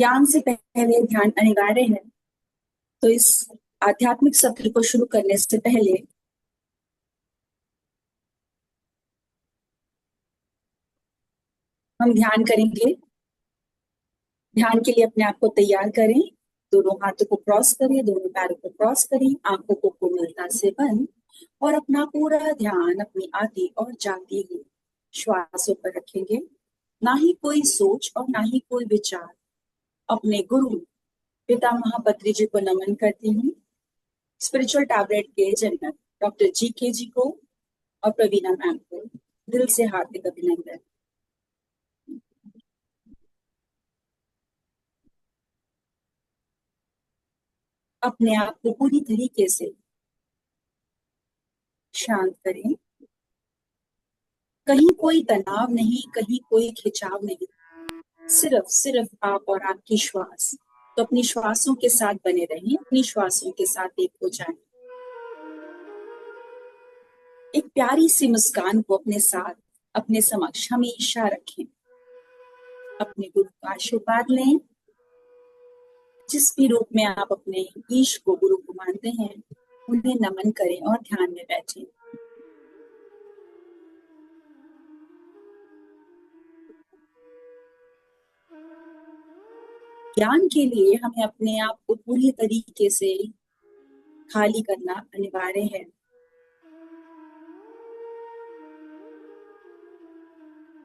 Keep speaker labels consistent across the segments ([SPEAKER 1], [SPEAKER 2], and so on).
[SPEAKER 1] ज्ञान से पहले ध्यान अनिवार्य है। तो इस आध्यात्मिक सत्र को शुरू करने से पहले हम ध्यान करेंगे। ध्यान के लिए अपने आप को तैयार करें। दोनों हाथों को क्रॉस करें, दोनों पैरों को क्रॉस करें, आंखों को कोमलता से बंद और अपना पूरा ध्यान अपनी आती और जाती हुई श्वासों पर रखेंगे। ना ही कोई सोच और ना ही कोई विचार। अपने गुरु पितामह पत्री जी को नमन करती हूँ। स्पिरिचुअल टैबलेट के जनक डॉक्टर जी के जी को और प्रवीणा मैम को दिल से हार्दिक अभिनंदन। अपने आप को पूरी तरीके से शांत करें। कहीं कोई तनाव नहीं, कहीं कोई खिंचाव नहीं। सिर्फ सिर्फ आप और आपकी श्वास। तो अपनी श्वासों के साथ बने रहें, अपनी श्वासों के साथ एक हो जाएं। एक प्यारी सी मुस्कान को अपने साथ, अपने समक्ष हमेशा रखें। अपने गुरु का आशीर्वाद लें। जिस भी रूप में आप अपने ईश को, गुरु को मानते हैं, उन्हें नमन करें और ध्यान में बैठें। ज्ञान के लिए हमें अपने आप को पूरी तरीके से खाली करना अनिवार्य है।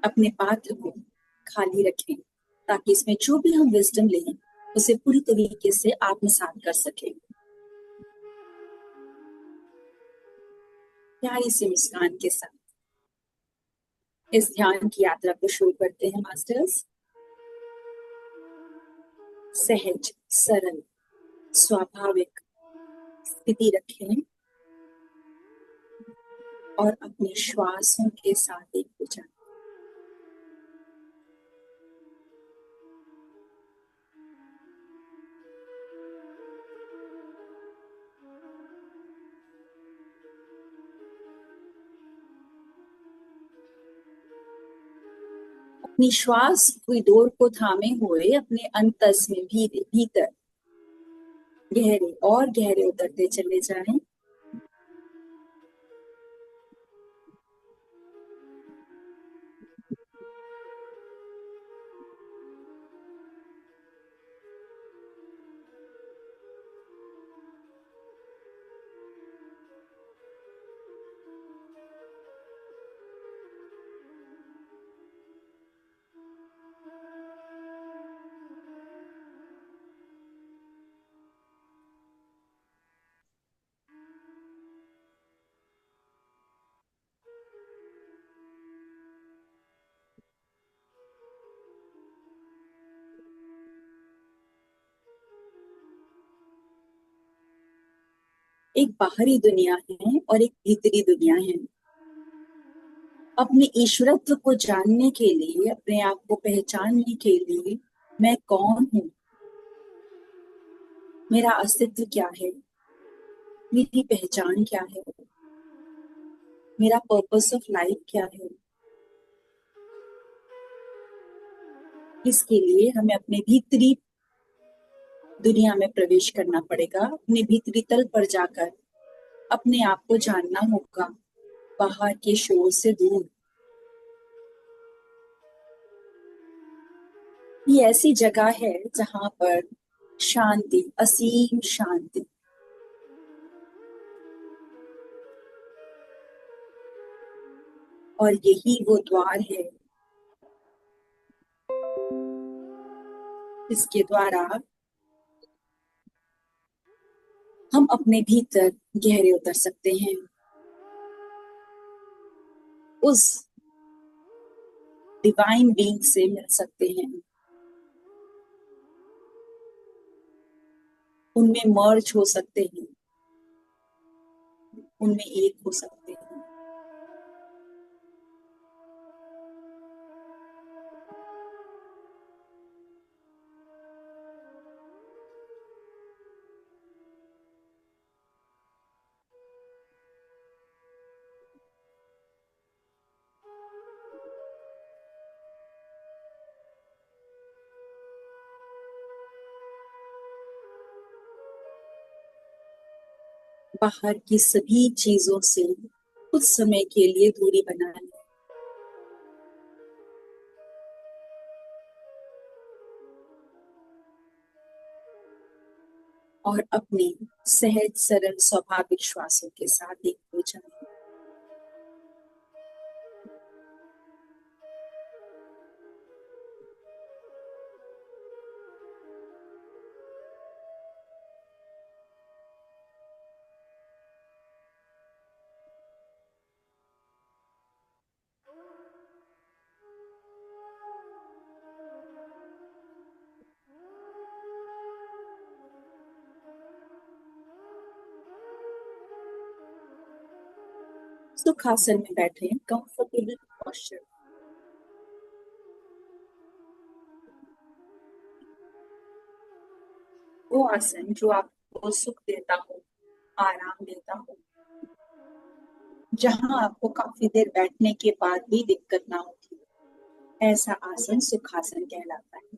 [SPEAKER 1] अपने पात्र को खाली रखें ताकि इसमें जो भी हम विजडम लें उसे पूरी तरीके से आत्मसात कर सकें। प्यारी सी मुस्कान के साथ इस ध्यान की यात्रा को शुरू करते हैं मास्टर्स। सहज, सरल, स्वाभाविक स्थिति रखें और अपने श्वासों के साथ एक हो जाएं। अपनी श्वास की डोर को थामे हुए अपने अंतस में भी भीतर गहरे और गहरे उतरते चले जाएं। एक बाहरी दुनिया है और एक भीतरी दुनिया है। अपने ईश्वरत्व को जानने के लिए, अपने आप को पहचानने के लिए, मैं कौन हूँ, मेरा अस्तित्व क्या है, मेरी पहचान क्या है, मेरा पर्पस ऑफ लाइफ क्या है, इसके लिए हमें अपने भीतरी दुनिया में प्रवेश करना पड़ेगा। अपने भीतरी तल पर जाकर अपने आप को जानना होगा, बाहर के शोर से दूर। ये ऐसी जगह है जहां पर शांति, असीम शांति, और यही वो द्वार है जिसके द्वारा हम अपने भीतर गहरे उतर सकते हैं। उस डिवाइन बीइंग से मिल सकते हैं, उनमें मर्ज हो सकते हैं, उनमें एक हो सकते हैं। बाहर की सभी चीजों से कुछ समय के लिए दूरी बना लें और अपने सहज सरल स्वाभाविक श्वासों के साथ एक हो जाएं। सुखासन में बैठे, कंफर्टेबल पोस्चर। वो आसन जो आपको सुख देता हो, आराम देता हो, जहां आपको काफी देर बैठने के बाद भी दिक्कत ना होती, ऐसा आसन सुखासन कहलाता है।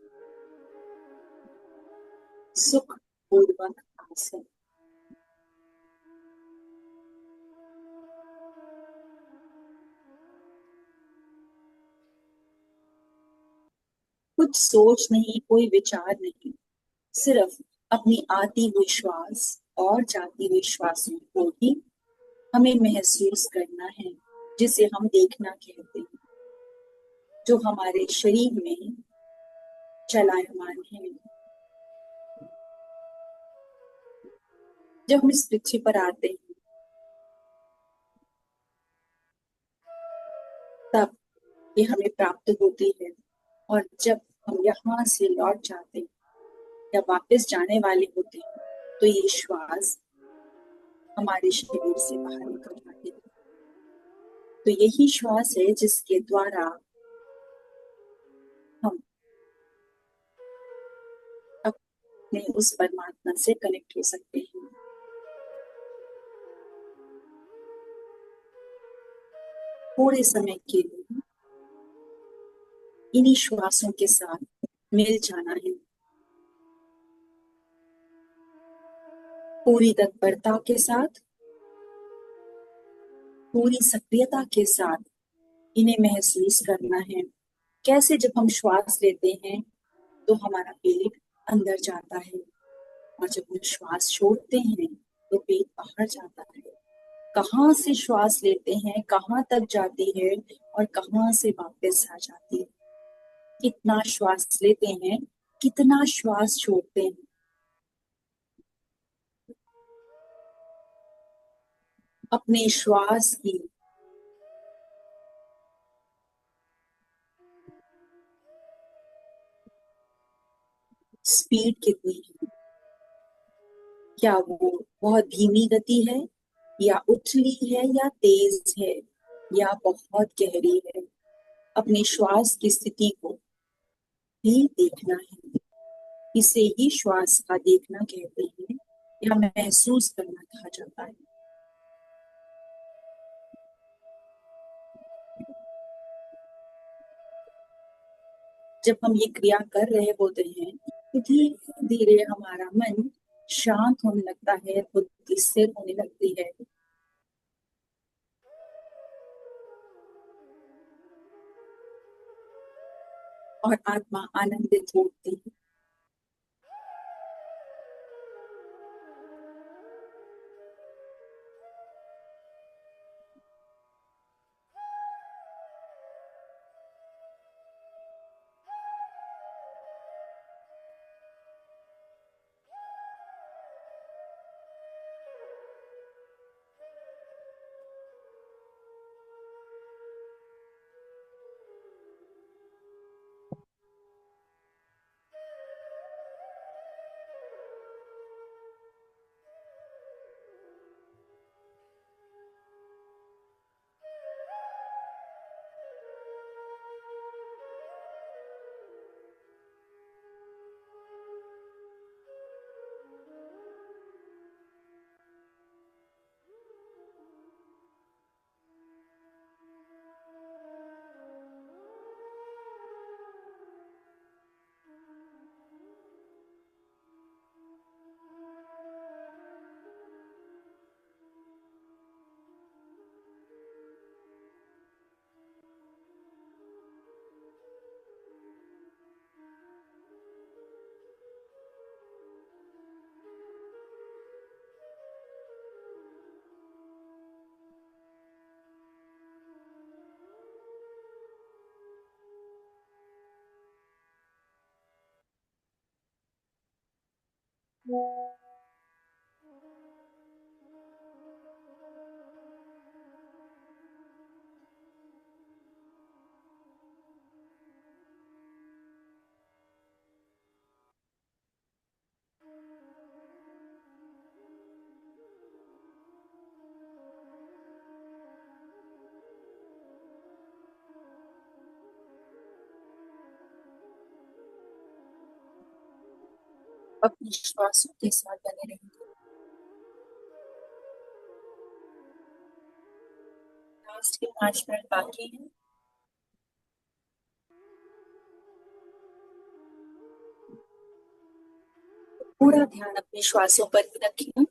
[SPEAKER 1] सुख पूर्वक आसन। कुछ सोच नहीं, कोई विचार नहीं, सिर्फ अपनी आती हुई श्वास और जाती हुई श्वासों को ही हमें महसूस करना है, जिसे हम देखना कहते हैं, जो हमारे शरीर में चलायमान है। जब हम इस पृथ्वी पर आते हैं तब ये हमें प्राप्त होती है, और जब हम यहाँ से लौट जाते हैं या वापस जाने वाले होते हैं तो ये श्वास हमारे शरीर से बाहर निकल जाती है। तो यही श्वास है जिसके द्वारा हम अपने उस परमात्मा से कनेक्ट हो सकते हैं। थोड़े समय के लिए इन्हीं श्वासों के साथ मिल जाना है, पूरी तत्परता के साथ, पूरी सक्रियता के साथ इन्हें महसूस करना है। कैसे जब हम श्वास लेते हैं तो हमारा पेट अंदर जाता है, और जब हम श्वास छोड़ते हैं तो पेट बाहर जाता है। कहाँ से श्वास लेते हैं, कहाँ तक जाती है और कहाँ से वापस आ जाती है। कितना श्वास लेते हैं, कितना श्वास छोड़ते हैं। अपने श्वास की स्पीड कितनी है, क्या वो बहुत धीमी गति है, या उथली है, या तेज है, या बहुत गहरी है। अपने श्वास की स्थिति को भी देखना है। इसे ही श्वास का देखना कहते हैं, या महसूस करना कहा जाता है। जब हम ये क्रिया कर रहे होते हैं तो धीरे धीरे हमारा मन शांत होने लगता है, बुद्धि स्थिर होने लगती है, और आत्मा आनंदित होती है। अपने श्वासों के साथ बने रहेंगे। लास्ट के 5 मिनट बाकी हैं। पूरा ध्यान अपने श्वासों पर ही रखें।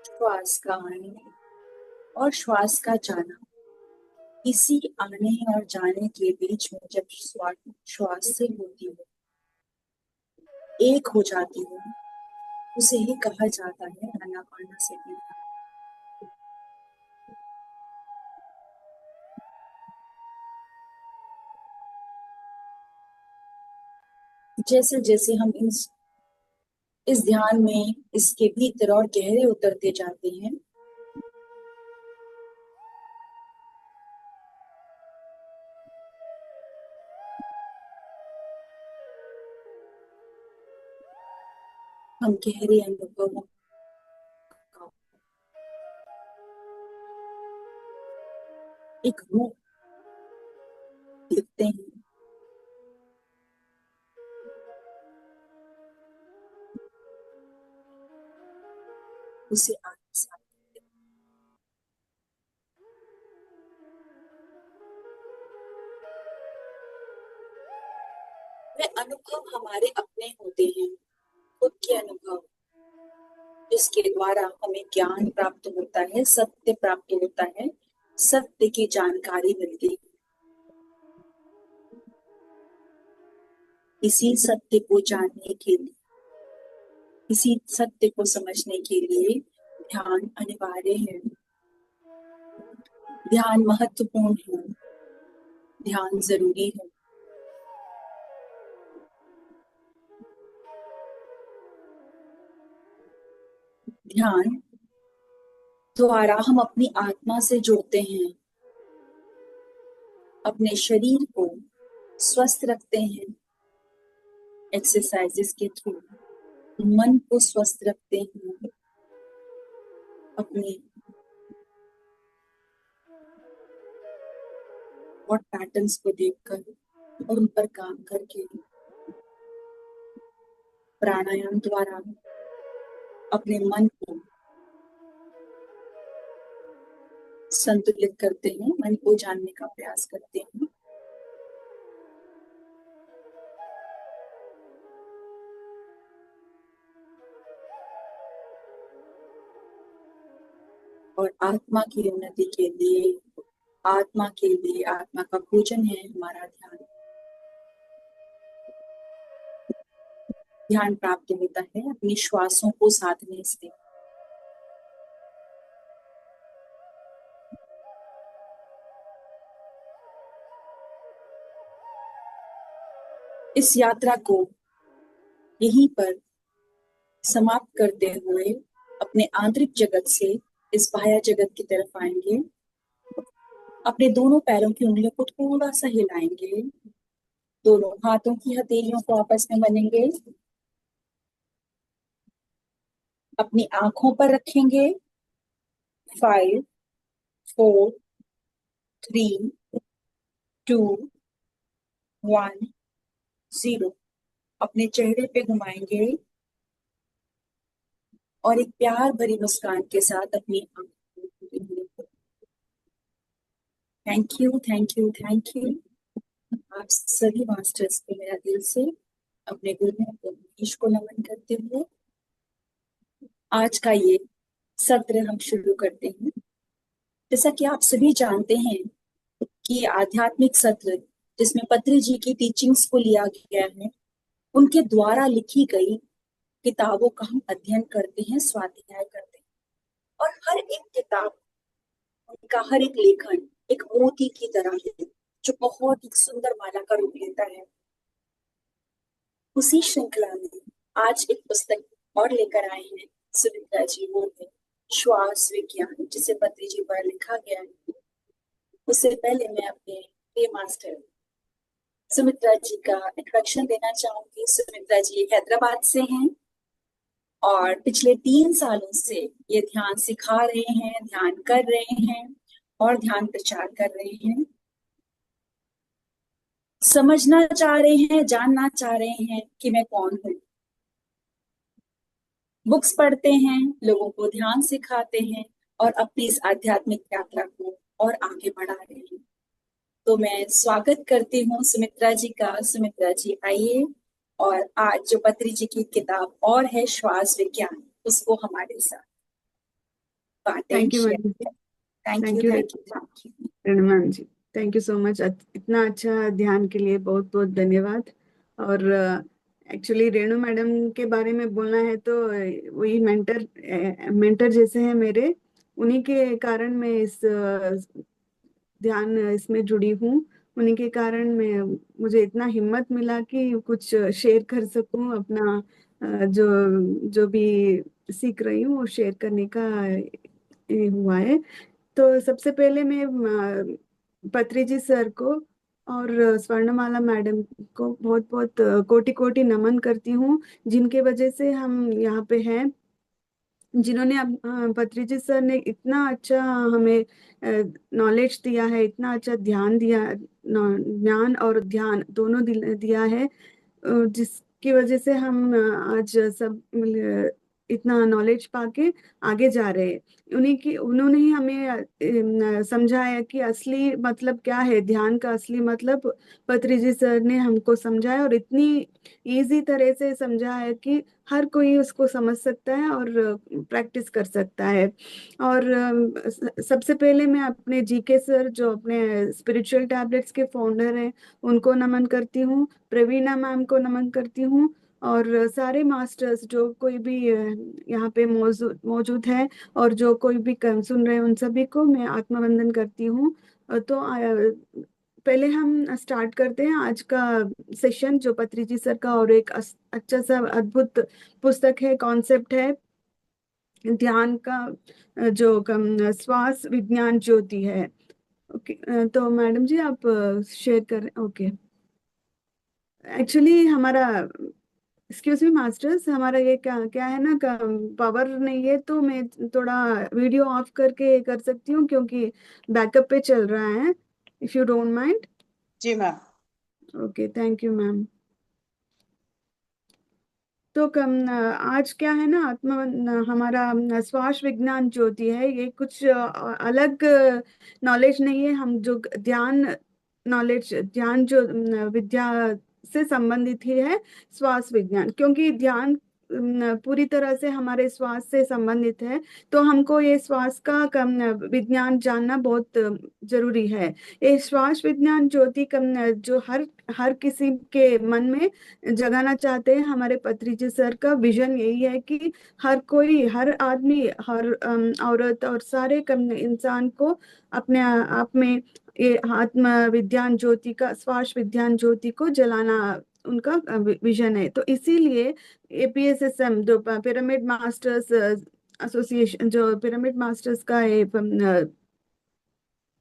[SPEAKER 1] श्वास का आना और श्वास का जाना, इसी आने और जाने के बीच में जब श्वास से होती है, एक हो जाती है, उसे ही कहा जाता है आनापानसति। जैसे जैसे हम इस ध्यान में इसके भीतर और गहरे उतरते जाते हैं, हम गहरे अनुभवों का एक रूप देखते हैं। उसे आत्मसात करते हैं। वे अनुभव हमारे अपने होते हैं, खुद के अनुभव, जिसके द्वारा हमें ज्ञान प्राप्त होता है, सत्य प्राप्त होता है, सत्य की जानकारी मिलती है। इसी सत्य को जानने के लिए, इसी सत्य को समझने के लिए ध्यान अनिवार्य है। ध्यान महत्वपूर्ण है, ध्यान जरूरी है। ध्यान द्वारा हम अपनी आत्मा से जुड़ते हैं, अपने शरीर को स्वस्थ रखते हैं एक्सरसाइजेस के थ्रू, मन को स्वस्थ रखते हैं अपने थॉट पैटर्न्स को देखकर और उन पर काम करके। प्राणायाम द्वारा अपने मन को संतुलित करते हैं, मन को जानने का प्रयास करते हैं। और आत्मा की उन्नति के लिए, आत्मा के लिए, आत्मा का पूजन है हमारा ध्यान। ध्यान प्राप्त होता है अपनी श्वासों को साधने से। इस यात्रा को यहीं पर समाप्त करते हुए अपने आंतरिक जगत से इस बाह्य जगत की तरफ आएंगे। अपने दोनों पैरों की उंगलियों को थोड़ा सा हिलाएंगे, दोनों हाथों की हथेलियों को आपस में मलेंगे, अपनी आंखों पर रखेंगे। 5 4 3 2 1 0 अपने चेहरे पे घुमाएंगे और एक प्यार भरी मुस्कान के साथ अपनी आंखों। Thank you, thank you, thank you. आप सभी मास्टर्स को मेरा दिल से, अपने गुरु ईश को नमन करते हुए आज का ये सत्र हम शुरू करते हैं। जैसा कि आप सभी जानते हैं कि आध्यात्मिक सत्र जिसमें पत्री जी की टीचिंग्स को लिया गया है, उनके द्वारा लिखी गई किताबों का हम अध्ययन करते हैं, स्वाध्याय करते हैं, और हर एक किताब, उनका हर एक लेखन एक मोती की तरह है जो बहुत ही सुंदर माला का रूप लेता है। उसी श्रृंखला में आज एक पुस्तक और लेकर आए हैं सुमित्रा जी, वो है श्वास विज्ञान, जिसे पत्री जी पर लिखा गया है। उससे पहले मैं अपने प्रिय मास्टर सुमित्रा जी का इंट्रोडक्शन देना चाहूंगी। सुमित्रा जी हैदराबाद से हैं और पिछले 3 सालों से ये ध्यान सिखा रहे हैं, ध्यान कर रहे हैं और ध्यान प्रचार कर रहे हैं। समझना चाह रहे हैं, जानना चाह रहे हैं कि मैं कौन हूँ। बुक्स पढ़ते हैं, लोगों को ध्यान सिखाते हैं और अपनी इस आध्यात्मिक यात्रा को और आगे बढ़ा रहे हैं। तो मैं स्वागत करती हूँ सुमित्रा जी का। सुमित्रा जी आइए, और आज जो पत्री जी की किताब और है श्वास विज्ञान, उसको हमारे साथ बातें,
[SPEAKER 2] थैंक यू
[SPEAKER 1] शेयर
[SPEAKER 2] मैडम।
[SPEAKER 1] करें। Thank you,
[SPEAKER 2] thank you
[SPEAKER 1] thank you, thank you.
[SPEAKER 2] Ma'am ji. Thank you so much. इतना अच्छा ध्यान के लिए बहुत बहुत धन्यवाद। और एक्चुअली रेणु मैडम के बारे में बोलना है तो वही मेंटर जैसे हैं मेरे। उन्हीं के कारण मैं इस ध्यान इसमें जुड़ी हूँ। उन्हीं के कारण मैं मुझे इतना हिम्मत मिला कि कुछ शेयर कर सकूं अपना जो जो भी सीख रही हूँ वो शेयर करने का ये हुआ है। तो सबसे पहले मैं पत्री जी सर को और स्वर्णमाला मैडम को बहुत बहुत कोटि कोटि नमन करती हूँ, जिनके वजह से हम यहाँ पे हैं। जिन्होंने अब पत्री जी सर ने इतना अच्छा हमें नॉलेज दिया है, इतना अच्छा ध्यान दिया, ज्ञान और ध्यान दोनों दिया है, जिसकी वजह से हम आज सब इतना नॉलेज पाके आगे जा रहे हैं। उन्होंने ही हमें समझाया कि असली मतलब क्या है, ध्यान का असली मतलब पत्री जी सर ने हमको समझाया, और इतनी इजी तरह से समझा है कि हर कोई उसको समझ सकता है और प्रैक्टिस कर सकता है। और सबसे पहले मैं अपने जीके सर, जो अपने स्पिरिचुअल टैबलेट्स के फाउंडर हैं, उनको नमन करती हूँ। प्रवीणा मैम को नमन करती हूँ, और सारे मास्टर्स जो कोई भी यहाँ पे मौजूद मौजूद है और जो कोई भी सुन रहे हैं, उन सभी को मैं आत्मवंदन करती हूँ। तो पहले हम स्टार्ट करते हैं आज का सेशन, जो पत्री जी सर का और एक अच्छा सा अद्भुत पुस्तक है, कॉन्सेप्ट है ध्यान का, जो श्वास विज्ञान ज्योति है। ओके, तो मैडम जी आप शेयर करें। ओके, एक्चुअली हमारा, एक्सक्यूज मी मास्टर्स, हमारा ये क्या क्या है ना, पावर नहीं है, तो मैं थोड़ा वीडियो ऑफ करके कर सकती हूँ क्योंकि बैकअप पे चल रहा है। If you don't mind.
[SPEAKER 3] जी ma'am.
[SPEAKER 2] Okay, thank you ma'am. तो आज क्या है ना, हमारा श्वास विज्ञान ज्योति है। ये कुछ अलग नॉलेज नहीं है। हम जो ध्यान नॉलेज, ध्यान जो विद्या से संबंधित ही है श्वास विज्ञान, क्योंकि ध्यान पूरी तरह से हमारे श्वास से संबंधित है। तो हमको ये श्वास का विज्ञान जानना बहुत जरूरी है। ये श्वास विज्ञान ज्योति जो हर हर किसी के मन में जगाना चाहते हैं। हमारे पत्री जी सर का विजन यही है कि हर कोई, हर आदमी, हर औरत और सारे इंसान को अपने आप में ये आत्म विज्ञान ज्योति का, श्वास विज्ञान ज्योति को जलाना उनका विजन है। तो इसीलिए एपीएसएसएम, जो पिरामिड मास्टर्स एसोसिएशन, जो पिरामिड मास्टर्स का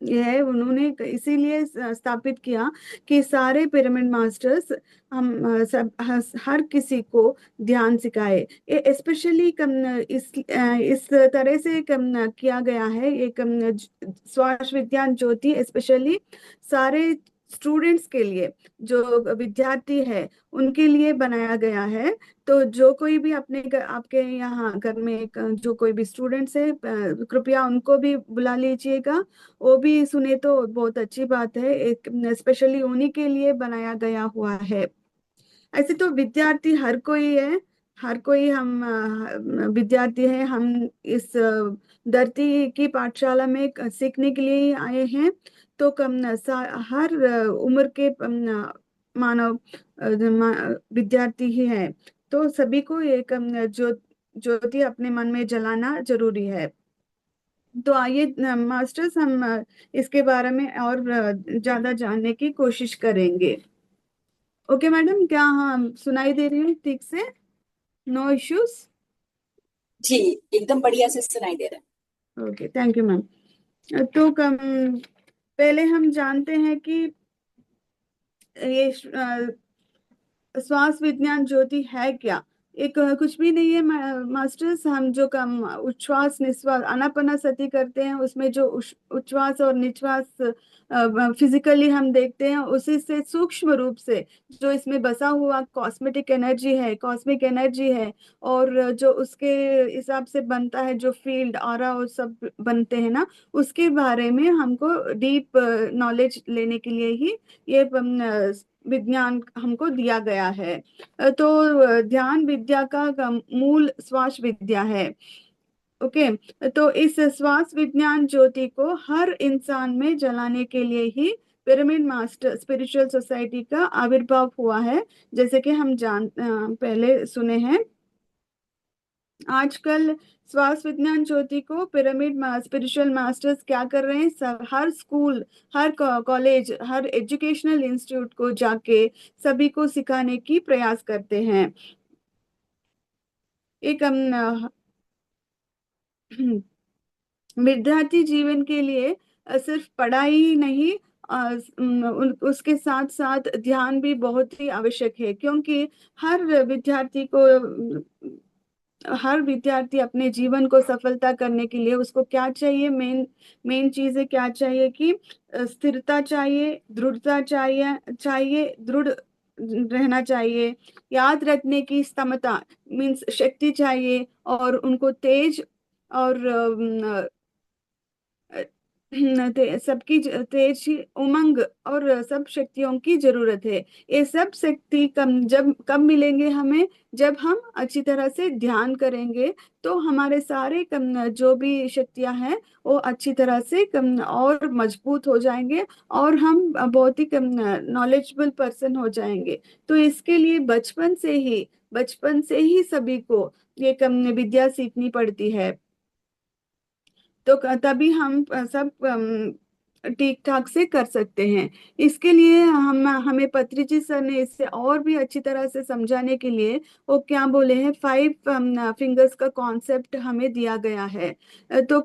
[SPEAKER 2] ये है, उन्होंने इसीलिए स्थापित किया कि सारे पिरामिड मास्टर्स हम सब हर किसी को ध्यान सिखाए। ये स्पेशली इस तरह से किया गया है। ये श्वास विज्ञान ज्योति स्पेशली सारे स्टूडेंट्स के लिए, जो विद्यार्थी है उनके लिए बनाया गया है। तो जो कोई भी आपके यहाँ घर में जो कोई भी स्टूडेंट्स है, कृपया उनको भी बुला लीजिएगा, वो भी सुने तो बहुत अच्छी बात है। एक स्पेशली उन्हीं के लिए बनाया गया हुआ है। ऐसे तो विद्यार्थी हर कोई है, हर कोई हम विद्यार्थी हैं। हम इस धरती की पाठशाला में सीखने के लिए ही आए हैं। तो हर उम्र के मानव विद्यार्थी ही हैं। तो सभी को एक ज्योति अपने मन में जलाना जरूरी है। तो आइए मास्टर्स, हम इसके बारे में और ज्यादा जानने की कोशिश करेंगे। ओके मैडम, क्या हम सुनाई दे रही हूँ ठीक से? No issues?
[SPEAKER 1] जी, एकदम बढ़िया से सुनाई दे रहा है।
[SPEAKER 2] Okay, thank you ma'am. तो पहले हम जानते हैं कि ये श्वास विज्ञान ज्योति है क्या। एक कुछ भी नहीं है मास्टर्स। हम जो कम उच्छ्वास निश्वास आनापानासति करते हैं, उसमें जो उच्छ्वास और निश्वास फिजिकली हम देखते हैं, उसी से सूक्ष्म रूप से जो इसमें बसा हुआ कॉस्मेटिक एनर्जी है, कॉस्मिक एनर्जी है, और जो उसके हिसाब से बनता है, जो फील्ड ऑरा और सब बनते हैं ना, उसके बारे में हमको डीप नॉलेज लेने के लिए ही ये विज्ञान हमको दिया गया है। तो ध्यान विद्या का मूल श्वास विद्या है। ओके। तो इस श्वास विज्ञान ज्योति को हर इंसान में जलाने के लिए ही पिरामिड मास्टर स्पिरिचुअल सोसाइटी का आविर्भाव हुआ है, जैसे कि हम पहले सुने हैं। आजकल श्वास विज्ञान ज्योति को पिरामिड स्पिरिचुअल मास्टर्स क्या कर रहे हैं, हर स्कूल, हर कॉलेज, हर एजुकेशनल इंस्टीट्यूट को जाके सभी को सिखाने की प्रयास करते हैं। एक विद्यार्थी जीवन के लिए सिर्फ पढ़ाई ही नहीं, उसके साथ साथ ध्यान भी बहुत ही आवश्यक है, क्योंकि हर विद्यार्थी को हर विद्यार्थी अपने जीवन को सफलता करने के लिए उसको क्या चाहिए, मेन मेन चीज है क्या चाहिए कि स्थिरता चाहिए, दृढ़ता चाहिए, दृढ़ रहना चाहिए, याद रखने की क्षमता मीन्स शक्ति चाहिए, और उनको तेज और सबकी तेज उमंग और सब शक्तियों की जरूरत है। ये सब शक्ति कब मिलेंगे हमें, जब हम अच्छी तरह से ध्यान करेंगे, तो हमारे सारे जो भी शक्तियां हैं वो अच्छी तरह से और मजबूत हो जाएंगे, और हम बहुत ही नॉलेजेबल पर्सन हो जाएंगे। तो इसके लिए बचपन से ही सभी को ये विद्या सीखनी पड़ती है। तो तभी हम सब ठीक ठाक से कर सकते हैं। इसके लिए हमें पत्री जी सर ने इससे और भी अच्छी तरह से समझाने के लिए वो क्या बोले हैं, 5 फिंगर्स का कॉन्सेप्ट हमें दिया गया है। तो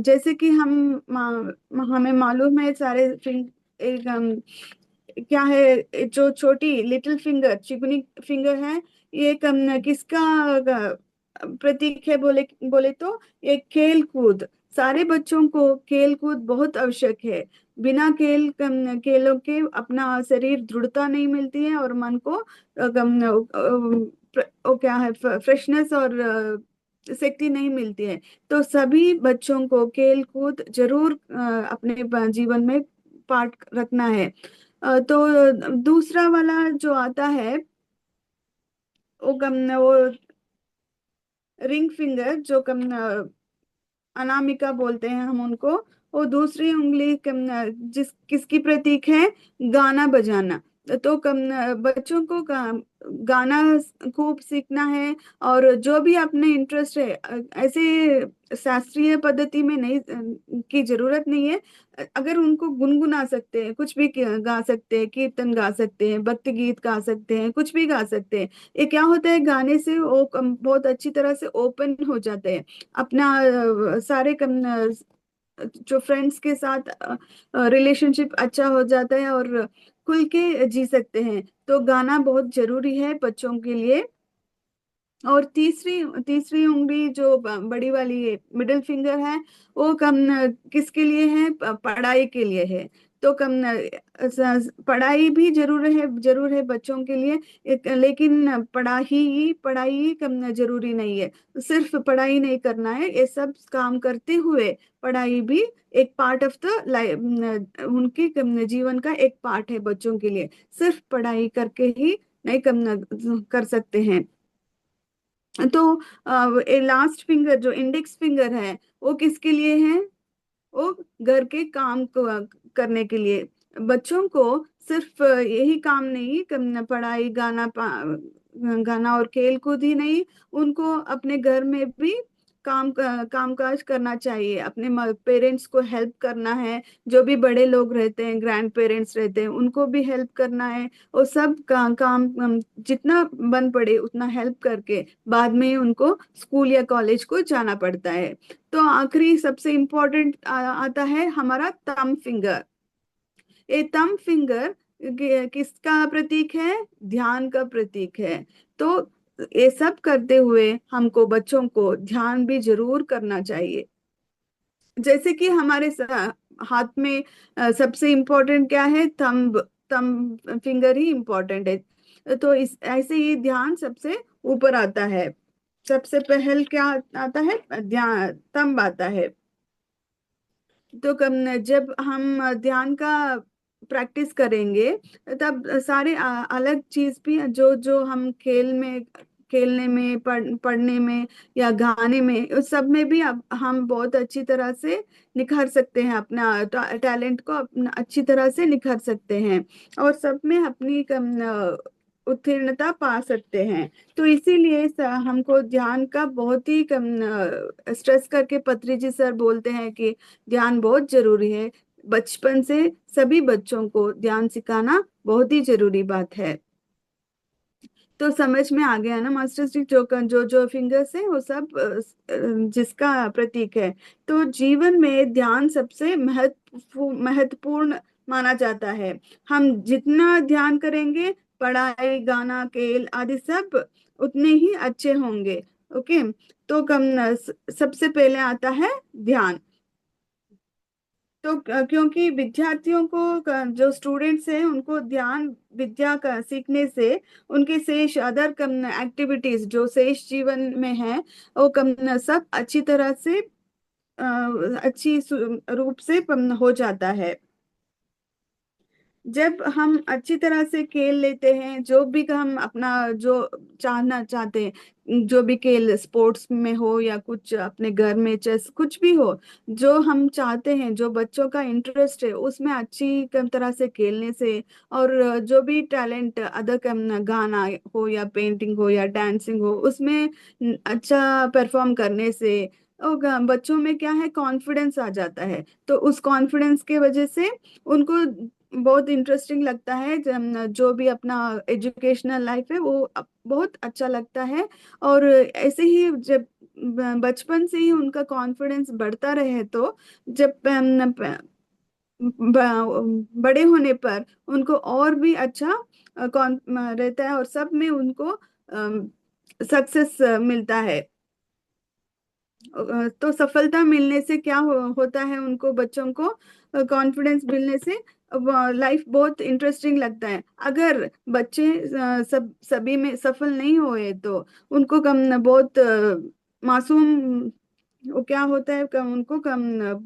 [SPEAKER 2] जैसे कि हमें मालूम है सारे एक क्या है, जो छोटी लिटिल फिंगर, चिकनी फिंगर है, ये किसका प्रतीक है, बोले बोले तो ये खेल कूद। सारे बच्चों को खेल कूद बहुत आवश्यक है। बिना खेलों के अपना शरीर दृढ़ता नहीं मिलती है, और मन को वो क्या है, फ्रेशनेस और शक्ति नहीं मिलती है। तो सभी बच्चों को खेल कूद जरूर अपने जीवन में पार्ट रखना है। तो दूसरा वाला जो आता है, वो रिंग फिंगर, जो अनामिका बोलते हैं हम उनको, वो दूसरी उंगली किसकी प्रतीक है, गाना बजाना। तो बच्चों को गाना खूब सीखना है, और जो भी अपने इंटरेस्ट है, ऐसे शास्त्रीय पद्धति में नहीं की जरूरत नहीं है। अगर उनको गुनगुना सकते हैं, कुछ भी गा सकते हैं, कीर्तन गा सकते हैं, भक्ति गीत गा सकते हैं, कुछ भी गा सकते हैं। ये क्या होता है, गाने से वो बहुत अच्छी तरह से ओपन हो जाते हैं, अपना सारे जो फ्रेंड्स के साथ रिलेशनशिप अच्छा हो जाता है, और खुल के जी सकते हैं। तो गाना बहुत जरूरी है बच्चों के लिए। और तीसरी तीसरी उंगली जो बड़ी वाली है, मिडिल फिंगर है, वो किसके लिए है, पढ़ाई के लिए है। तो पढ़ाई भी जरूर है बच्चों के लिए। लेकिन पढ़ाई ही कम जरूरी नहीं है। सिर्फ पढ़ाई नहीं करना है, ये सब काम करते हुए पढ़ाई भी एक पार्ट ऑफ द लाइफ, उनके जीवन का एक पार्ट है बच्चों के लिए। सिर्फ पढ़ाई करके ही नहीं कम कर सकते हैं। तो लास्ट फिंगर जो इंडेक्स फिंगर है, वो किसके लिए है, वो घर के काम को करने के लिए। बच्चों को सिर्फ यही काम नहीं, पढ़ाई गाना और खेल कूद ही नहीं, उनको अपने घर में भी कामकाज करना चाहिए, अपने पेरेंट्स को हेल्प करना है। जो भी बड़े लोग रहते हैं, ग्रैंड पेरेंट्स रहते हैं, उनको भी हेल्प करना है। और सब काम जितना बन पड़े उतना हेल्प करके बाद में उनको स्कूल या कॉलेज को जाना पड़ता है। तो आखिरी सबसे इम्पोर्टेंट आता है हमारा थंब फिंगर। ये थंब फिंगर किसका प्रतीक है? ध्यान का प्रतीक है। तो ये सब करते हुए हमको बच्चों को ध्यान भी जरूर करना चाहिए। जैसे कि हमारे हाथ में सबसे इम्पोर्टेंट क्या है? थंब थंब फिंगर ही इम्पोर्टेंट है। तो इस ऐसे ही ध्यान सबसे ऊपर आता है। सबसे पहल क्या आता है? ध्यान, थंब आता है। तो जब हम ध्यान का प्रैक्टिस करेंगे, तब सारे अलग चीज भी जो जो हम खेलने में, पढ़ने में या गाने में, उस सब में भी अब हम बहुत अच्छी तरह से निखार सकते हैं, अपना टैलेंट को अपना अच्छी तरह से निखार सकते हैं, और सब में अपनी उत्तीर्णता पा सकते हैं। तो इसीलिए हमको ध्यान का बहुत ही कम स्ट्रेस करके पत्री जी सर बोलते हैं कि ध्यान बहुत जरूरी है। बचपन से सभी बच्चों को ध्यान सिखाना बहुत ही जरूरी बात है। तो समझ में आ गया ना मास्टर जी? जो जो जो फिंगर्स है वो सब जिसका प्रतीक है। तो जीवन में ध्यान सबसे महत्वपूर्ण माना जाता है। हम जितना ध्यान करेंगे, पढ़ाई, गाना, खेल आदि सब उतने ही अच्छे होंगे। ओके। तो सबसे पहले आता है ध्यान। तो क्योंकि विद्यार्थियों को जो स्टूडेंट्स हैं उनको ध्यान विद्या का सीखने से उनके शेष अदर कम एक्टिविटीज जो शेष जीवन में है, वो कम सब अच्छी तरह से अच्छी रूप से हो जाता है। जब हम अच्छी तरह से खेल लेते हैं, जो भी हम अपना जो चाहना चाहते हैं, जो भी खेल स्पोर्ट्स में हो या कुछ अपने घर में चेस कुछ भी हो, जो हम चाहते हैं, जो बच्चों का इंटरेस्ट है उसमें अच्छी कम तरह से खेलने से, और जो भी टैलेंट अदर कम गाना हो या पेंटिंग हो या डांसिंग हो उसमें अच्छा परफॉर्म करने से, और बच्चों में क्या है, कॉन्फिडेंस आ जाता है। तो उस कॉन्फिडेंस के वजह से उनको बहुत इंटरेस्टिंग लगता है। जो भी अपना एजुकेशनल लाइफ है वो बहुत अच्छा लगता है। और ऐसे ही जब बचपन से ही उनका कॉन्फिडेंस बढ़ता रहे, तो जब बड़े होने पर उनको और भी अच्छा कौन रहता है, और सब में उनको सक्सेस मिलता है। तो सफलता मिलने से क्या होता है, उनको बच्चों को कॉन्फिडेंस मिलने से लाइफ बहुत इंटरेस्टिंग लगता है। अगर बच्चे सभी में सफल नहीं हुए तो उनको कम बहुत मासूम, वो क्या होता है, उनको कम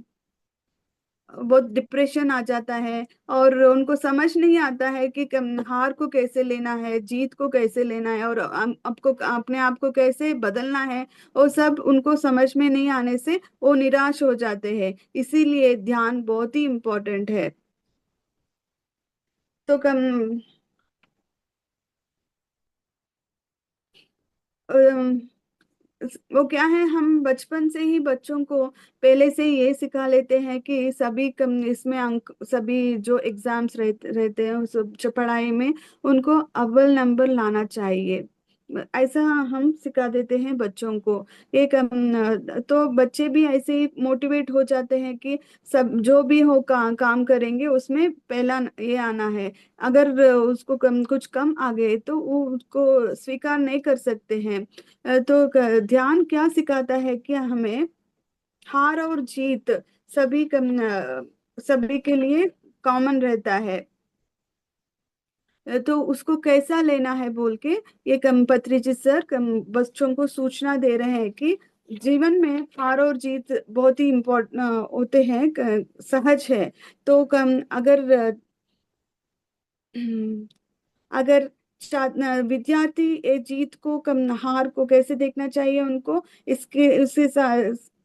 [SPEAKER 2] बहुत डिप्रेशन आ जाता है, और उनको समझ नहीं आता है कि हार को कैसे लेना है, जीत को कैसे लेना है, और आपको अपने आप को कैसे बदलना है, वो सब उनको समझ में नहीं आने से वो निराश हो जाते हैं। इसीलिए ध्यान बहुत ही इम्पोर्टेंट है। तो अम, वो क्या है, हम बचपन से ही बच्चों को पहले से ही ये सिखा लेते हैं कि सभी कम इसमें अंक, सभी जो एग्जाम्स रहते हैं उस जो पढ़ाई में उनको अव्वल नंबर लाना चाहिए। ऐसा हम सिखा देते हैं बच्चों को। एक तो बच्चे भी ऐसे ही मोटिवेट हो जाते हैं कि सब जो भी हो काम करेंगे उसमें पहला ये आना है। अगर उसको कुछ कम आ गए तो वो उसको स्वीकार नहीं कर सकते हैं। तो ध्यान क्या सिखाता है कि हमें हार और जीत सभी के लिए कॉमन रहता है। तो उसको कैसा लेना है बोल के ये पत्रिजी सर बच्चों को सूचना दे रहे हैं कि जीवन में हार और जीत बहुत ही इम्पोर्टेंट होते हैं, सहज है। तो अगर विद्यार्थी ये जीत को हार को कैसे देखना चाहिए उनको,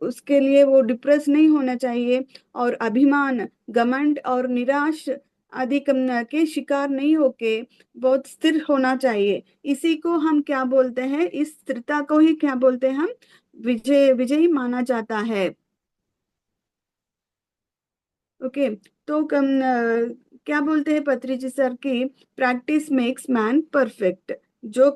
[SPEAKER 2] उसके लिए वो डिप्रेस नहीं होना चाहिए, और अभिमान, घमंड और निराश आदि के शिकार नहीं होके बहुत स्थिर होना चाहिए। इसी को हम क्या बोलते हैं, इस स्थिरता को ही क्या बोलते हैं हम, विजयी माना जाता है। ओके। तो क्या बोलते हैं पत्रिजी सर की, प्रैक्टिस मेक्स मैन परफेक्ट। जो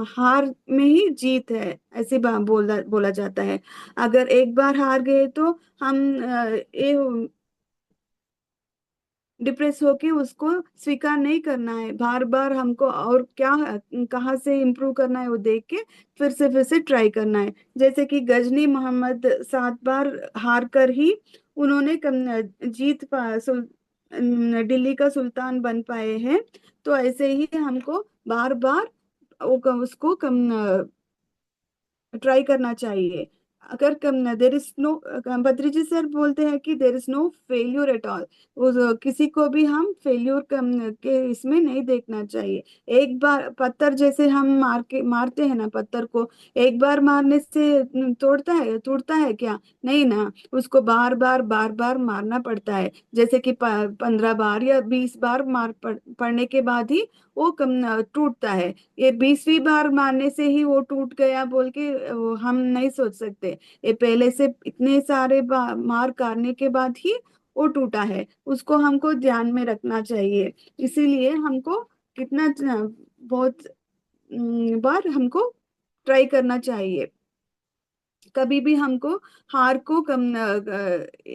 [SPEAKER 2] हार में ही जीत है, ऐसे बोला बोला जाता है। अगर एक बार हार गए तो हम ये डिप्रेस होके उसको स्वीकार नहीं करना है, बार बार हमको और क्या कहाँ से इम्प्रूव करना है वो देख के फिर से ट्राई करना है। जैसे कि गजनी मोहम्मद 7 बार हार कर ही उन्होंने दिल्ली का सुल्तान बन पाए हैं। तो ऐसे ही हमको बार बार उसको ट्राई करना चाहिए। अगर कम there is no, Badriji sir बोलते हैं कि there is no failure at all. किसी को भी हम फेल्यूर के इसमें नहीं देखना चाहिए। एक बार पत्थर जैसे हम मारते हैं ना पत्थर को, एक बार मारने से टूटता है क्या? नहीं ना, उसको बार बार मारना पड़ता है। जैसे कि 15 बार या 20 बार पड़ने के बाद ही वो कम टूटता है। ये 20वीं बार मारने से ही वो टूट गया बोल के वो हम नहीं सोच सकते। ये पहले से इतने सारे मार काटने के बाद ही वो टूटा है, उसको हमको ध्यान में रखना चाहिए। इसीलिए हमको कितना बहुत बार हमको ट्राई करना चाहिए। कभी भी हमको हार को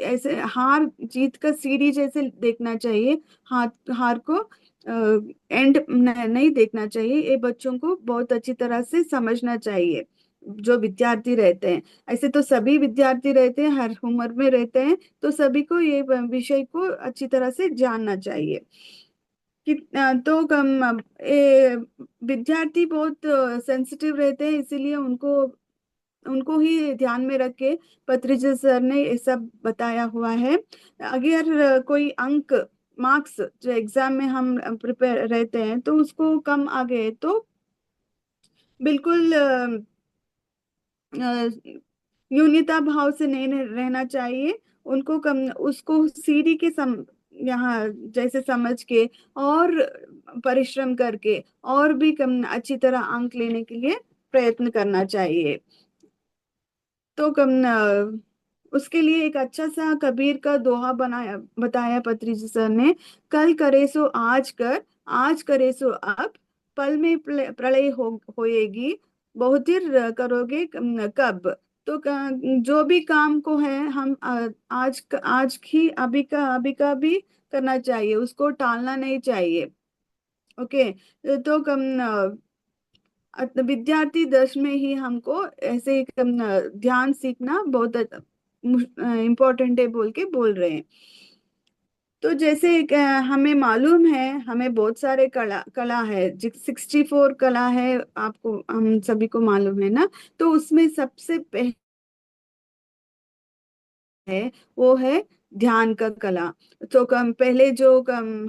[SPEAKER 2] ऐसे हार जीत का सीढ़ी जैसे देखना चाहिए। हार को एंड नहीं देखना चाहिए। ये बच्चों को बहुत अच्छी तरह से समझना चाहिए, जो विद्यार्थी रहते हैं। ऐसे तो सभी विद्यार्थी रहते हैं, हर उम्र में रहते हैं, तो सभी को ये विषय को अच्छी तरह से जानना चाहिए। तो विद्यार्थी बहुत सेंसिटिव रहते हैं, इसीलिए उनको उनको ही ध्यान में रख के पत्रिजा सर ने ये सब बताया हुआ है। अगर कोई अंक मार्क्स जो एग्जाम में हम प्रिपेयर रहते हैं तो उसको कम आ गए तो बिल्कुल न्यूनता भाव से नहीं रहना चाहिए। उनको उसको सीढ़ी के यहाँ जैसे समझ के और परिश्रम करके और भी अच्छी तरह अंक लेने के लिए प्रयत्न करना चाहिए। तो उसके लिए एक अच्छा सा कबीर का दोहा बताया पत्रिजी सर ने। कल करे सो आज कर, आज करे सो अब, पल में प्रलय होएगी, बहुतिर करोगे कब। तो जो भी काम को है हम आज ही अभी का भी करना चाहिए, उसको टालना नहीं चाहिए। ओके। तो विद्यार्थी दश में ही हमको ऐसे ध्यान सीखना बहुत इम्पोर्टेंट है बोल के बोल रहे हैं। तो जैसे हमें मालूम है, हमें बहुत सारे कला कला है, 64 कला है, आपको हम सभी को मालूम है ना। तो उसमें सबसे पहले है वो है ध्यान का कला। तो पहले जो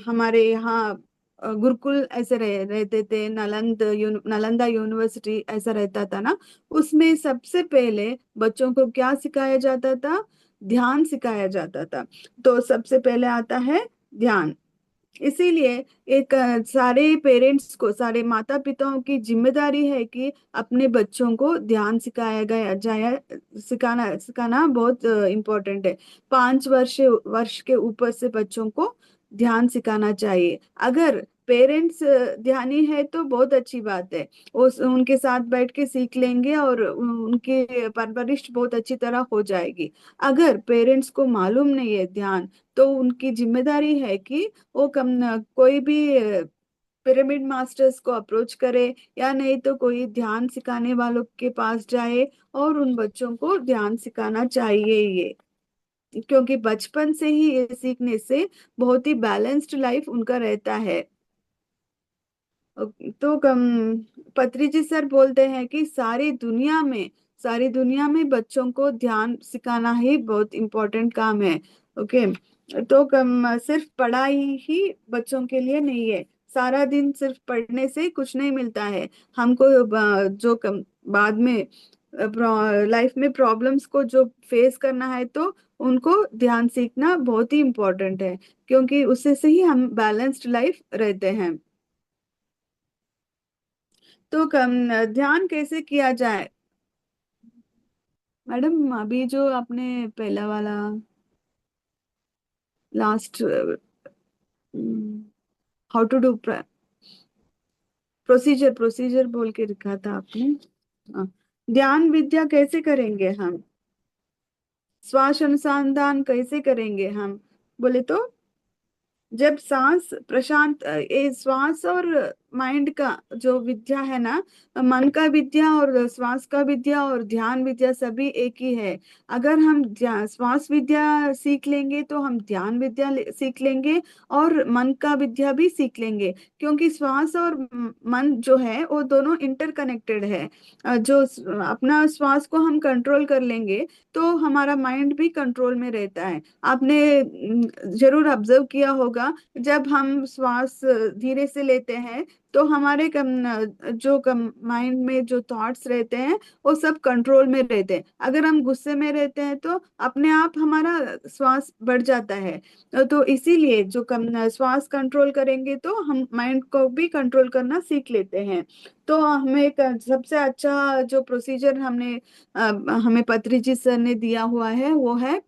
[SPEAKER 2] हमारे यहाँ गुरुकुल ऐसे रहते थे, नालंदा यूनिवर्सिटी ऐसा रहता था ना। उसमें सबसे पहले बच्चों को क्या सिखाया जाता था? ध्यान सिखाया जाता था। तो सबसे पहले आता है ध्यान। इसीलिए एक सारे पेरेंट्स को, सारे माता पिताओं की जिम्मेदारी है कि अपने बच्चों को ध्यान सिखाया गया जाए। सिखाना सिखाना बहुत इम्पोर्टेंट है। 5 वर्ष वर्ष के ऊपर से बच्चों को ध्यान सिखाना चाहिए। अगर पेरेंट्स ध्यानी है तो बहुत अच्छी बात है, उनके साथ बैठ के सीख लेंगे और उनकी परवरिश बहुत अच्छी तरह हो जाएगी। अगर पेरेंट्स को मालूम नहीं है ध्यान, तो उनकी जिम्मेदारी है कि वो कोई भी पिरामिड मास्टर्स को अप्रोच करे, या नहीं तो कोई ध्यान सिखाने वालों के पास जाए और उन बच्चों को ध्यान सिखाना चाहिए ये। क्योंकि बचपन से ही ये सीखने से बहुत ही बैलेंस्ड लाइफ उनका रहता है। तो पत्रिजी सर बोलते हैं कि सारी दुनिया में बच्चों को ध्यान सिखाना ही बहुत इम्पोर्टेंट काम है। ओके। तो सिर्फ पढ़ाई ही बच्चों के लिए नहीं है। सारा दिन सिर्फ पढ़ने से कुछ नहीं मिलता है। हमको जो बाद में लाइफ में प्रॉब्लम्स को जो फेस करना है, तो उनको ध्यान सीखना बहुत ही इम्पोर्टेंट है, क्योंकि उससे से ही हम बैलेंस्ड लाइफ रहते हैं। तो ध्यान कैसे किया जाए मैडम? अभी जो आपने पहला वाला last how to do procedure procedure बोल के लिखा था आपने। हाँ। ध्यान विद्या कैसे करेंगे हम, श्वास अनुसंधान कैसे करेंगे हम, बोले तो जब सांस प्रशांत, ये श्वास और माइंड का जो विद्या है ना, मन का विद्या और श्वास का विद्या और ध्यान विद्या सभी एक ही है। अगर हम श्वास विद्या सीख लेंगे तो हम ध्यान विद्या सीख लेंगे और मन का विद्या भी सीख लेंगे, क्योंकि श्वास और मन जो है वो दोनों इंटरकनेक्टेड है। जो अपना श्वास को हम कंट्रोल कर लेंगे तो हमारा माइंड भी कंट्रोल में रहता है। आपने जरूर ऑब्जर्व किया होगा, जब हम श्वास धीरे से लेते हैं तो हमारे जो माइंड में जो थॉट्स रहते हैं वो सब कंट्रोल में रहते हैं। अगर हम गुस्से में रहते हैं तो अपने आप हमारा श्वास बढ़ जाता है। तो इसीलिए जो श्वास कंट्रोल करेंगे तो हम माइंड को भी कंट्रोल करना सीख लेते हैं। तो हमें एक सबसे अच्छा जो प्रोसीजर हमें पत्रिजी सर ने दिया हुआ है वो है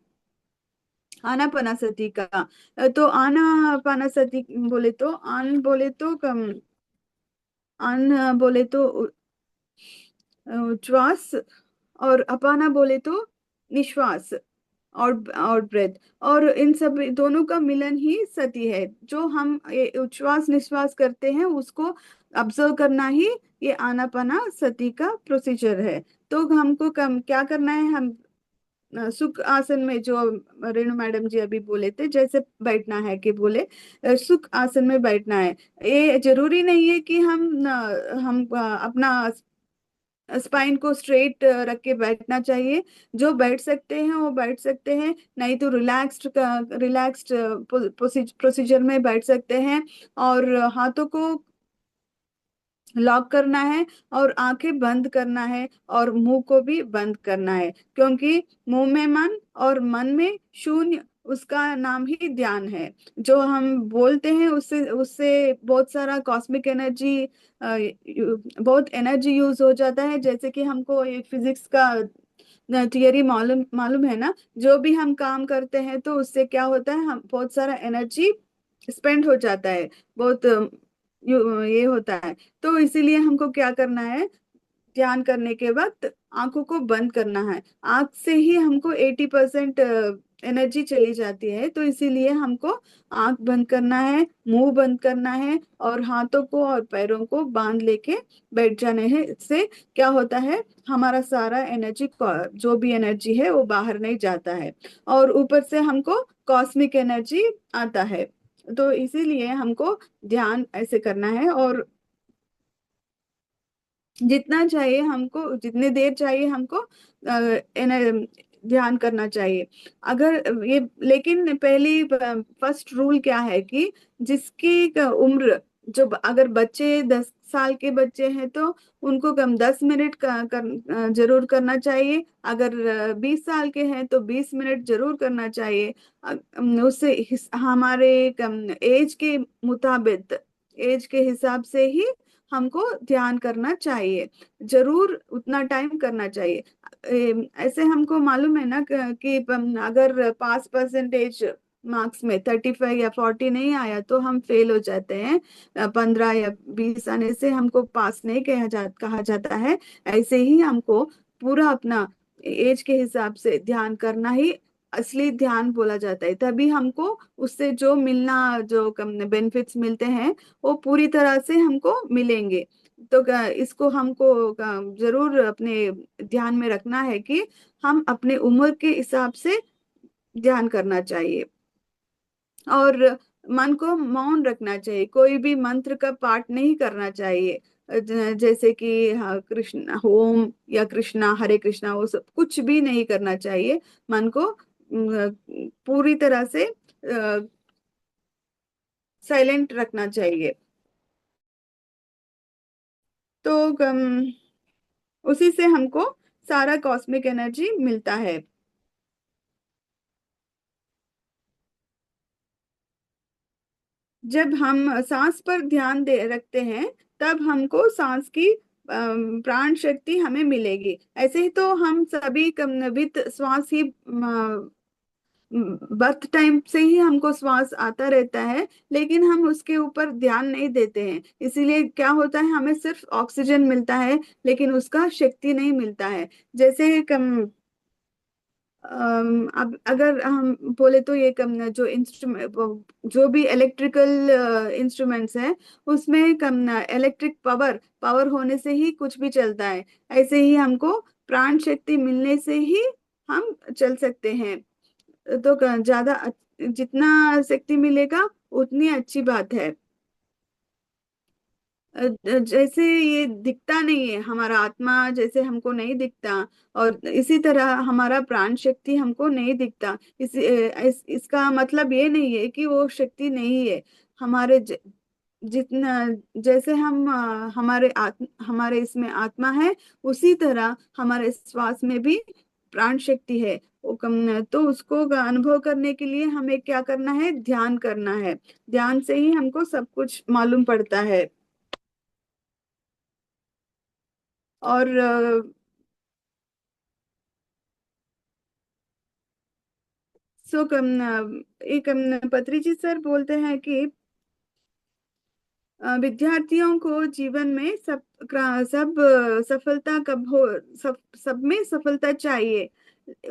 [SPEAKER 2] आनापानासति का। तो आनापानासति बोले तो आन बोले तो बोले तो उच्छ्वास, और अपाना बोले तो निश्वास और ब्रेथ। और इन सब दोनों का मिलन ही सती है। जो हम ये उच्छ्वास निश्वास करते हैं उसको ऑब्जर्व करना ही ये आनापाना सती का प्रोसीजर है। तो हमको क्या करना है, हम सुख आसन में जो रेणु मैडम जी अभी बोले थे जैसे बैठना है कि बोले सुख आसन में बैठना है। ये जरूरी नहीं है कि हम अपना स्पाइन को स्ट्रेट रख के बैठना चाहिए। जो बैठ सकते हैं वो बैठ सकते हैं, नहीं तो रिलैक्स्ड प्रोसीजर में बैठ सकते हैं। और हाथों को लॉक करना है और आंखें बंद करना है और मुंह को भी बंद करना है, क्योंकि मुंह में मन और मन में शून्य, उसका नाम ही ध्यान है। जो हम बोलते हैं उससे उससे बहुत सारा कॉस्मिक एनर्जी, बहुत एनर्जी यूज हो जाता है। जैसे कि हमको ये फिजिक्स का थियरी मालूम मालूम है ना, जो भी हम काम करते हैं तो उससे क्या होता है, हम बहुत सारा एनर्जी स्पेंड हो जाता है, बहुत ये होता है। तो इसीलिए हमको क्या करना है, ध्यान करने के वक्त आंखों को बंद करना है। आंख से ही हमको 80% एनर्जी चली जाती है, तो इसीलिए हमको आंख बंद करना है, मुंह बंद करना है और हाथों को और पैरों को बांध लेके बैठ जाने हैं। इससे क्या होता है, हमारा सारा एनर्जी, जो भी एनर्जी है वो बाहर नहीं जाता है और ऊपर से हमको कॉस्मिक एनर्जी आता है। तो इसीलिए हमको ध्यान ऐसे करना है। और जितना चाहिए हमको, जितने देर चाहिए हमको ध्यान करना चाहिए। अगर ये, लेकिन पहली फर्स्ट रूल क्या है कि जिसकी उम्र, जो अगर बच्चे 10 साल के बच्चे हैं तो उनको कम 10 मिनट जरूर करना चाहिए। अगर 20 साल के हैं तो 20 मिनट जरूर करना चाहिए। उससे हमारे एज के मुताबिक, एज के हिसाब से ही हमको ध्यान करना चाहिए, जरूर उतना टाइम करना चाहिए। ऐसे हमको मालूम है ना कि अगर पास परसेंटेज मार्क्स में 35 या 40 नहीं आया तो हम फेल हो जाते हैं। 15 या 20 आने से हमको पास नहीं कहा जाता है। ऐसे ही हमको पूरा अपना एज के हिसाब से ध्यान करना ही असली ध्यान बोला जाता है। तभी हमको उससे जो मिलना, जो बेनिफिट्स मिलते हैं वो पूरी तरह से हमको मिलेंगे। तो इसको हमको जरूर अपने ध्यान में रखना है कि हम अपने उम्र के हिसाब से ध्यान करना चाहिए। और मन को मौन रखना चाहिए, कोई भी मंत्र का पाठ नहीं करना चाहिए। जैसे कि हाँ, कृष्ण ओम या कृष्णा हरे कृष्णा, वो सब कुछ भी नहीं करना चाहिए। मन को पूरी तरह से साइलेंट रखना चाहिए। तो उसी से हमको सारा कॉस्मिक एनर्जी मिलता है। जब हम सांस पर ध्यान दे रखते हैं, तब हमको सांस की प्राण शक्ति हमें मिलेगी। ऐसे ही तो हम सभी विद श्वास ही बर्थ टाइम से ही हमको श्वास आता रहता है, लेकिन हम उसके ऊपर ध्यान नहीं देते हैं। इसीलिए क्या होता है, हमें सिर्फ ऑक्सीजन मिलता है, लेकिन उसका शक्ति नहीं मिलता है। जैसे अब अगर हम बोले तो ये कम जो इंस्ट्रूमेंट, जो भी इलेक्ट्रिकल इंस्ट्रूमेंट्स हैं, उसमें कम इलेक्ट्रिक पावर पावर होने से ही कुछ भी चलता है। ऐसे ही हमको प्राण शक्ति मिलने से ही हम चल सकते हैं। तो ज्यादा जितना शक्ति मिलेगा उतनी अच्छी बात है। जैसे ये दिखता नहीं है, हमारा आत्मा जैसे हमको नहीं दिखता, और इसी तरह हमारा प्राण शक्ति हमको नहीं दिखता। इसका मतलब ये नहीं है कि वो शक्ति नहीं है। हमारे जितना, जैसे हम हमारे इसमें आत्मा है, उसी तरह हमारे श्वास में भी प्राण शक्ति है। वो कम तो उसको अनुभव करने के लिए हमें क्या करना है, ध्यान करना है। ध्यान से ही हमको सब कुछ मालूम पड़ता है। और सो एक पत्री जी सर बोलते हैं कि विद्यार्थियों को जीवन में सब सफलता कब हो, सब में सफलता चाहिए।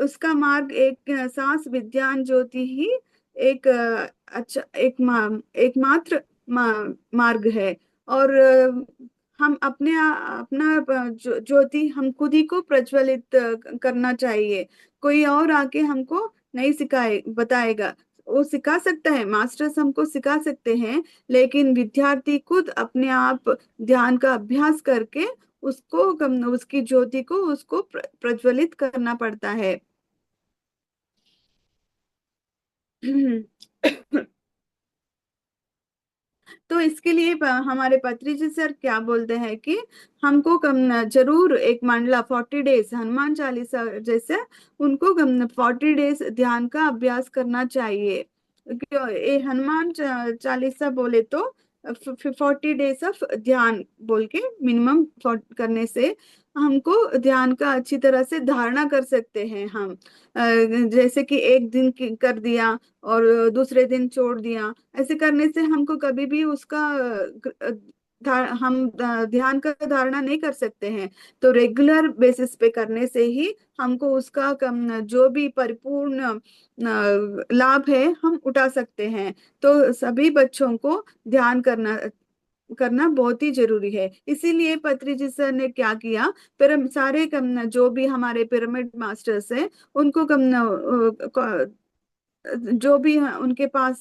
[SPEAKER 2] उसका मार्ग एक सांस विज्ञान ज्योति ही एक अच्छा एकमात्र मार्ग है। और हम अपना ज्योति हम खुद ही को प्रज्वलित करना चाहिए। कोई और आके हमको नहीं सिखाए बताएगा। वो सिखा सकता है, मास्टर्स हमको सिखा सकते हैं, लेकिन विद्यार्थी खुद अपने आप ध्यान का अभ्यास करके उसको उसकी ज्योति को उसको प्रज्वलित करना पड़ता है। तो इसके लिए हमारे पत्रिजी सर क्या बोलते हैं कि हमको कम जरूर एक मंडला 40 डेज हनुमान चालीसा जैसे उनको कम 40 डेज ध्यान का अभ्यास करना चाहिए। ये हनुमान चालीसा बोले तो 40 डेज ऑफ ध्यान बोल के मिनिमम करने से हमको ध्यान का अच्छी तरह से धारणा कर सकते हैं हम। जैसे कि एक दिन कर दिया और दूसरे दिन छोड़ दिया, ऐसे करने से हमको कभी भी उसका ध्यान का धारणा नहीं कर सकते हैं। तो रेगुलर बेसिस पे करने से ही हमको उसका जो भी परिपूर्ण लाभ है हम उठा सकते हैं। तो सभी बच्चों को ध्यान करना करना बहुत ही जरूरी है। इसीलिए पत्रिजी सर ने क्या किया, सारे जो भी हमारे पिरामिड मास्टर्स हैं, उनको जो भी उनके पास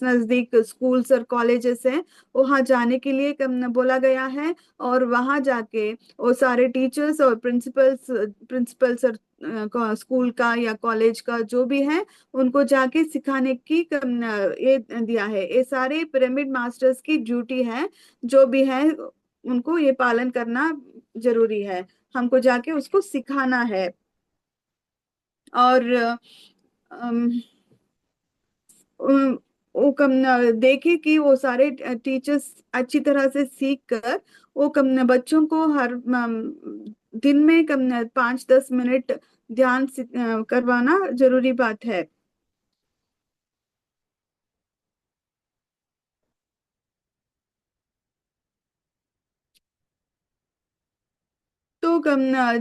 [SPEAKER 2] नजदीक स्कूल्स और कॉलेजेस हैं, वहां जाने के लिए बोला गया है। और वहां जाके वो सारे टीचर्स और प्रिंसिपल्स और स्कूल का या कॉलेज का जो भी है, उनको जाके सिखाने की ये दिया है। ये सारे पिरामिड मास्टर्स की ड्यूटी है, जो भी है उनको ये पालन करना जरूरी है। हमको जाके उसको सिखाना है। और उम, वो देखे कि वो सारे टीचर्स अच्छी तरह से सीख कर वो बच्चों को हर दिन में 5-10 मिनट ध्यान करवाना जरूरी बात है। तो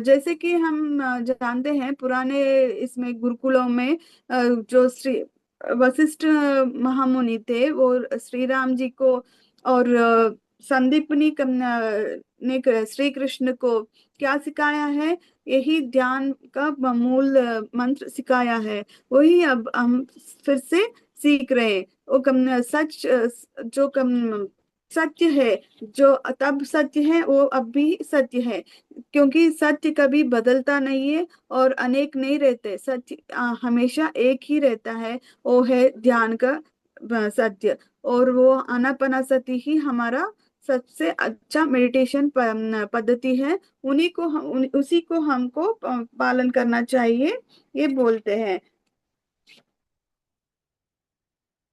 [SPEAKER 2] जैसे कि हम जानते हैं पुराने इसमें गुरुकुलों में जो श्री वशिष्ठ महामुनि थे, वो श्री राम जी को और संदीपनी ने श्री कृष्ण को क्या सिखाया है, यही ध्यान का मूल मंत्र सिखाया है। वही अब हम फिर से सीख रहे हैं। वो सच जो सत्य है, जो तब सत्य है वो अब भी सत्य है। क्योंकि सत्य कभी बदलता नहीं है और अनेक नहीं रहते। सत्य हमेशा एक ही रहता है। वो है ध्यान का सत्य। और वो आनापाना सती ही हमारा सबसे अच्छा मेडिटेशन पद्धति है। उसी को हमको पालन करना चाहिए, ये बोलते हैं।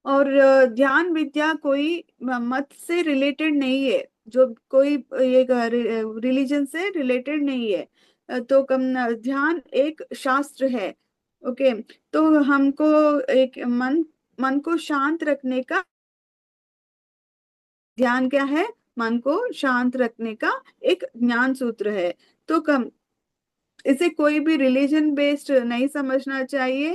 [SPEAKER 2] और ध्यान विद्या कोई मत से रिलेटेड नहीं है, जो कोई ये रिलीजन से रिलेटेड नहीं है। तो कम ध्यान एक शास्त्र है। ओके। तो हमको एक मन मन को शांत रखने का, ध्यान क्या है? मन को शांत रखने का एक ज्ञान सूत्र है। तो कम इसे कोई भी रिलीजन बेस्ड नहीं समझना चाहिए।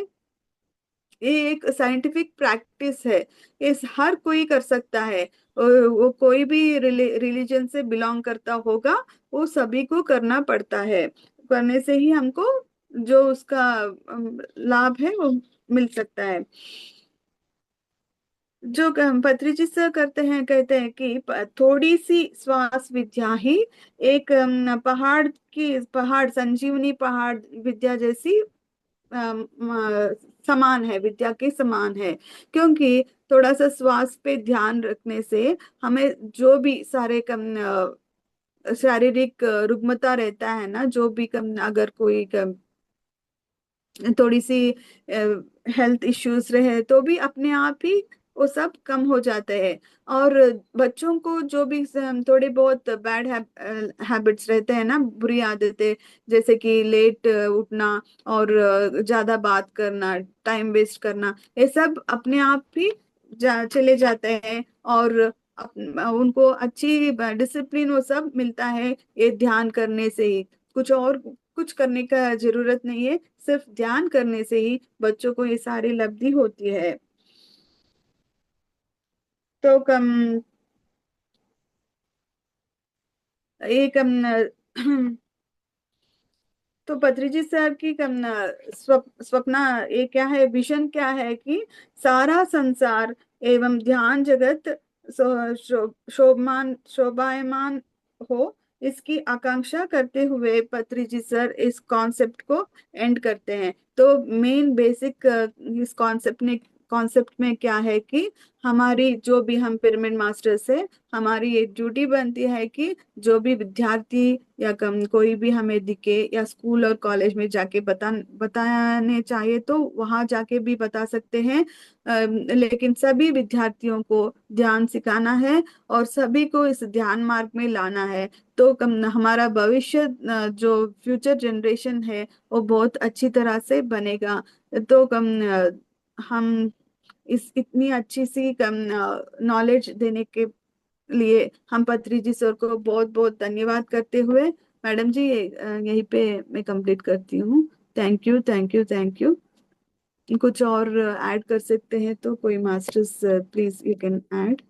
[SPEAKER 2] ये एक साइंटिफिक प्रैक्टिस है। इस हर कोई कर सकता है। वो कोई भी रिलीजन से बिलोंग करता होगा, वो सभी को करना पड़ता है। करने से ही हमको जो उसका लाभ है वो मिल सकता है। जो पत्रिजी सर करते हैं, कहते हैं कि थोड़ी सी श्वास विद्या ही एक पहाड़ संजीवनी पहाड़ विद्या जैसी समान है, विद्या के समान है। क्योंकि थोड़ा सा श्वास पे ध्यान रखने से हमें जो भी सारे कम शारीरिक रुग्मता रहता है ना, जो भी कम अगर कोई थोड़ी सी हेल्थ इश्यूज रहे तो भी अपने आप ही वो सब कम हो जाते हैं। और बच्चों को जो भी थोड़े बहुत बैड हैबिट्स रहते हैं ना, बुरी आदतें, जैसे कि लेट उठना और ज्यादा बात करना, टाइम वेस्ट करना, ये सब अपने आप ही चले जाते हैं। और उनको अच्छी डिसिप्लिन वो सब मिलता है ये ध्यान करने से ही। कुछ करने का जरूरत नहीं है, सिर्फ ध्यान करने से ही बच्चों को ये सारी लब्धि होती है। तो कम एक तो पत्रिजी सर की स्वप्न ये क्या है, विजन क्या है कि सारा संसार एवं ध्यान जगत शोभायमान हो, इसकी आकांक्षा करते हुए पत्रिजी सर इस कॉन्सेप्ट को एंड करते हैं। तो मेन बेसिक इस कॉन्सेप्ट में क्या है कि हमारी जो भी हम पिरामिड मास्टर्स है, हमारी एक ड्यूटी बनती है कि जो भी विद्यार्थी या कम कोई भी हमें दिखे या स्कूल और कॉलेज में जाके बताने चाहिए तो वहां जाके भी बता सकते हैं। लेकिन सभी विद्यार्थियों को ध्यान सिखाना है और सभी को इस ध्यान मार्ग में लाना है। तो कम हमारा भविष्य जो फ्यूचर जनरेशन है वो बहुत अच्छी तरह से बनेगा। तो कम हम इस इतनी अच्छी सी कम नॉलेज देने के लिए हम पत्री जी सर को बहुत बहुत धन्यवाद करते हुए, मैडम जी यहीं पे मैं कंप्लीट करती हूँ। Thank you, thank you, thank you. कुछ और ऐड कर सकते हैं तो कोई masters, please you can add.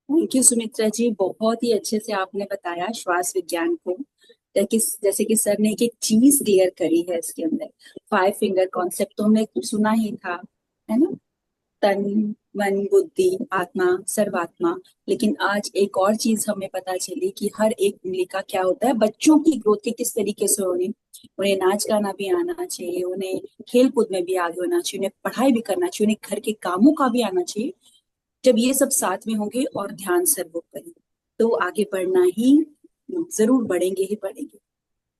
[SPEAKER 1] Thank you Sumitra ji, बहुत ही अच्छे से आपने बताया श्वास विज्ञान को। जैसे कि सर ने एक एक चीज क्लियर करी है इसके अंदर। 5 फिंगर कॉन्सेप्ट तो हमने सुना ही था, है ना? तन, मन, बुद्धि, आत्मा, सर्वात्मा। लेकिन आज एक और चीज हमें पता चली कि हर एक उंगली का क्या होता है, बच्चों की ग्रोथ के किस तरीके से होनी। उन्हें नाच गाना भी आना चाहिए, उन्हें खेल कूद में भी आगे होना चाहिए, उन्हें पढ़ाई भी करना चाहिए, उन्हें घर के कामों का भी आना चाहिए। जब ये सब साथ में होंगे और ध्यान सर्वोपरि, तो आगे बढ़ना ही, जरूर बढ़ेंगे ही बढ़ेंगे।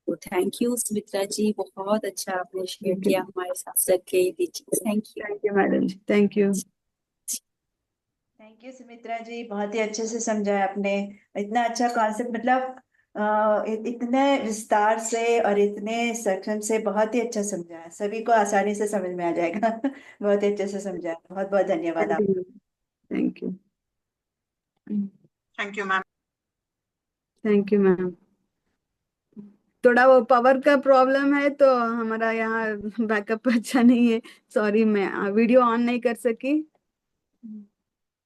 [SPEAKER 1] तो थैंक यू सुमित्रा जी, बहुत अच्छा आपने शेयर
[SPEAKER 2] थैंक यू,
[SPEAKER 1] किया हमारे साथ सर के ये चीज। Thank you.
[SPEAKER 2] Thank you madam ji, thank you.
[SPEAKER 3] Thank you Sumitra ji, बहुत ही अच्छे से समझाया आपने। इतना अच्छा कॉन्सेप्ट, मतलब इतने विस्तार से और इतने सेक्शन से बहुत ही अच्छा समझाया, सभी को आसानी से समझ में आ जाएगा। बहुत ही अच्छे से समझाया, बहुत बहुत धन्यवाद
[SPEAKER 2] थैंक
[SPEAKER 3] आप।
[SPEAKER 2] You, thank you,
[SPEAKER 3] thank you ma'am.
[SPEAKER 2] Thank you ma'am. थोड़ा वो पावर का प्रॉब्लम है तो हमारा यहाँ बैकअप अच्छा नहीं है। सॉरी, मैं वीडियो ऑन नहीं कर सकी।